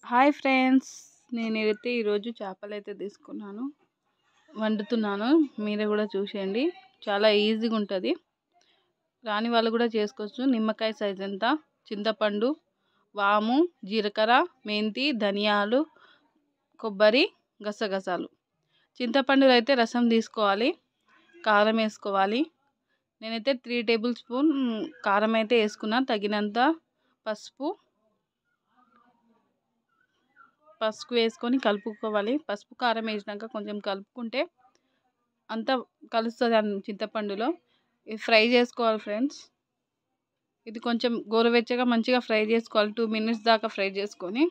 Hi friends, నేనైతే ఈరోజు చేపలైతే తీసుకున్నాను, వండుతున్నాను. మీరు కూడా చూసేయండి. చాలా ఈజీగా ఉంటుంది, రాని వాళ్ళు కూడా చేసుకోవచ్చు. నిమ్మకాయ సైజ్ ఎంత, చింతపండు, వాము, జీలకర్ర, మెంతి, ధనియాలు, కొబ్బరి, గసగసాలు. చింతపండులో అయితే రసం తీసుకోవాలి, కారం వేసుకోవాలి. నేనైతే 3 టేబుల్ స్పూన్ కారం అయితే వేసుకున్నా, తగినంత పసుపు వేసుకొని కలుపుకోవాలి. పసుపు కారం వేసినాక కొంచెం కలుపుకుంటే అంతా కలుస్తుంది చింతపండులో. ఇది ఫ్రై చేసుకోవాలి ఫ్రెండ్స్. ఇది కొంచెం గోరువెచ్చగా మంచిగా ఫ్రై చేసుకోవాలి. 2 minutes దాకా ఫ్రై చేసుకొని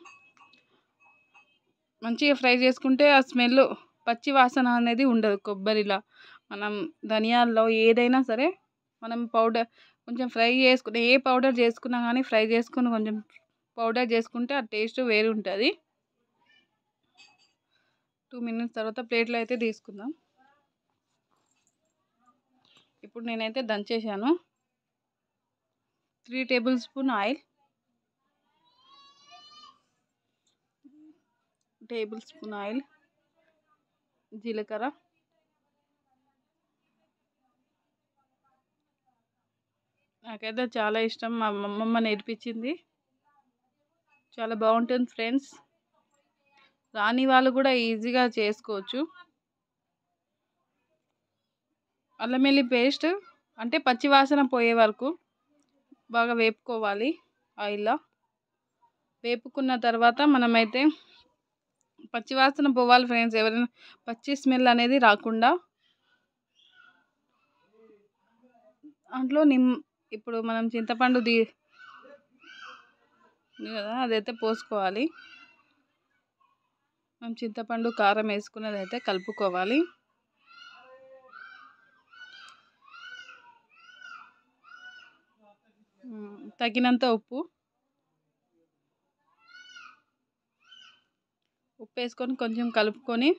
మంచిగా ఫ్రై చేసుకుంటే ఆ స్మెల్, పచ్చి వాసన అనేది ఉండదు. కొబ్బరిలా మనం ధనియాల్లో ఏదైనా సరే మనం పౌడర్ కొంచెం ఫ్రై చేసుకుని, ఏ పౌడర్ చేసుకున్నా కానీ ఫ్రై చేసుకుని కొంచెం పౌడర్ చేసుకుంటే ఆ టేస్ట్ వేరు ఉంటుంది. 2 minutes తర్వాత ప్లేట్లో అయితే తీసుకుందాం. ఇప్పుడు నేనైతే దంచేసాను. 3 టేబుల్ స్పూన్ ఆయిల్, జీలకర్ర, నాకైతే చాలా ఇష్టం, మా అమ్మమ్మ నేర్పించింది. చాలా బాగుంటుంది ఫ్రెండ్స్. రాని వాళ్ళు కూడా ఈజీగా చేసుకోవచ్చు. అల్లం వెల్లి పేస్ట్ అంటే పచ్చి వాసన పోయే వరకు బాగా వేపుకోవాలి ఆయిల్లో. వేపుకున్న తర్వాత మనమైతే పచ్చి వాసన పోవాలి ఫ్రెండ్స్, ఎవరైనా పచ్చి స్మెల్ అనేది రాకుండా. దాంట్లో ఇప్పుడు మనం చింతపండు కదా, అదైతే పోసుకోవాలి. మనం చింతపండు కారం వేసుకున్నది అయితే కలుపుకోవాలి. తగినంత ఉప్పు వేసుకొని కొంచెం కలుపుకొని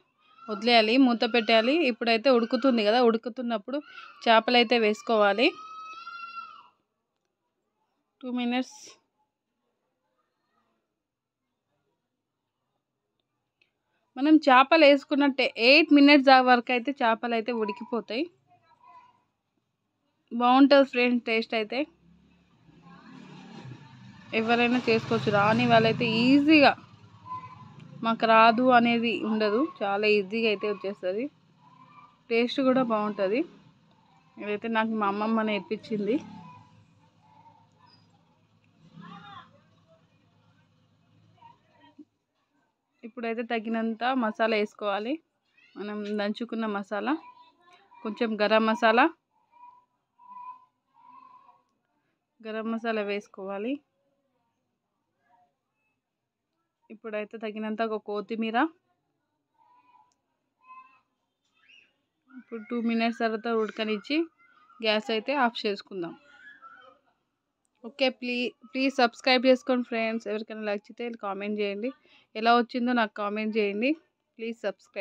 వదిలేయాలి, మూత పెట్టాలి. ఇప్పుడైతే ఉడుకుతుంది కదా, ఉడుకుతున్నప్పుడు చేపలు అయితే వేసుకోవాలి. 2 minutes మనం చేపలు వేసుకున్నట్టే 8 minutes వరకు అయితే చేపలు అయితే ఉడికిపోతాయి. బాగుంటుంది ఫ్రెండ్స్ టేస్ట్ అయితే. ఎవరైనా చేసుకోవచ్చు, రాని వాళ్ళైతే ఈజీగా, మాకు రాదు అనేది ఉండదు, చాలా ఈజీగా అయితే వచ్చేస్తుంది. టేస్ట్ కూడా బాగుంటుంది. ఇదైతే నాకు మా అమ్మమ్మ నేర్పించింది. ఇప్పుడైతే తగినంత మసాలా వేసుకోవాలి. మనం దంచుకున్న మసాలా, కొంచెం గరం మసాలా వేసుకోవాలి. ఇప్పుడైతే తగినంత ఒక కొత్తిమీర. ఇప్పుడు 2 minutes తర్వాత ఉడకనిచ్చి గ్యాస్ అయితే ఆఫ్ చేసుకుందాం. ఓకే, ప్లీజ్ సబ్స్క్రైబ్ చేసుకోండి ఫ్రెండ్స్. ఎవరికైనా నచ్చితే కామెంట్ చేయండి, ఎలా వచ్చిందో నాకు కామెంట్ చేయండి. Please subscribe.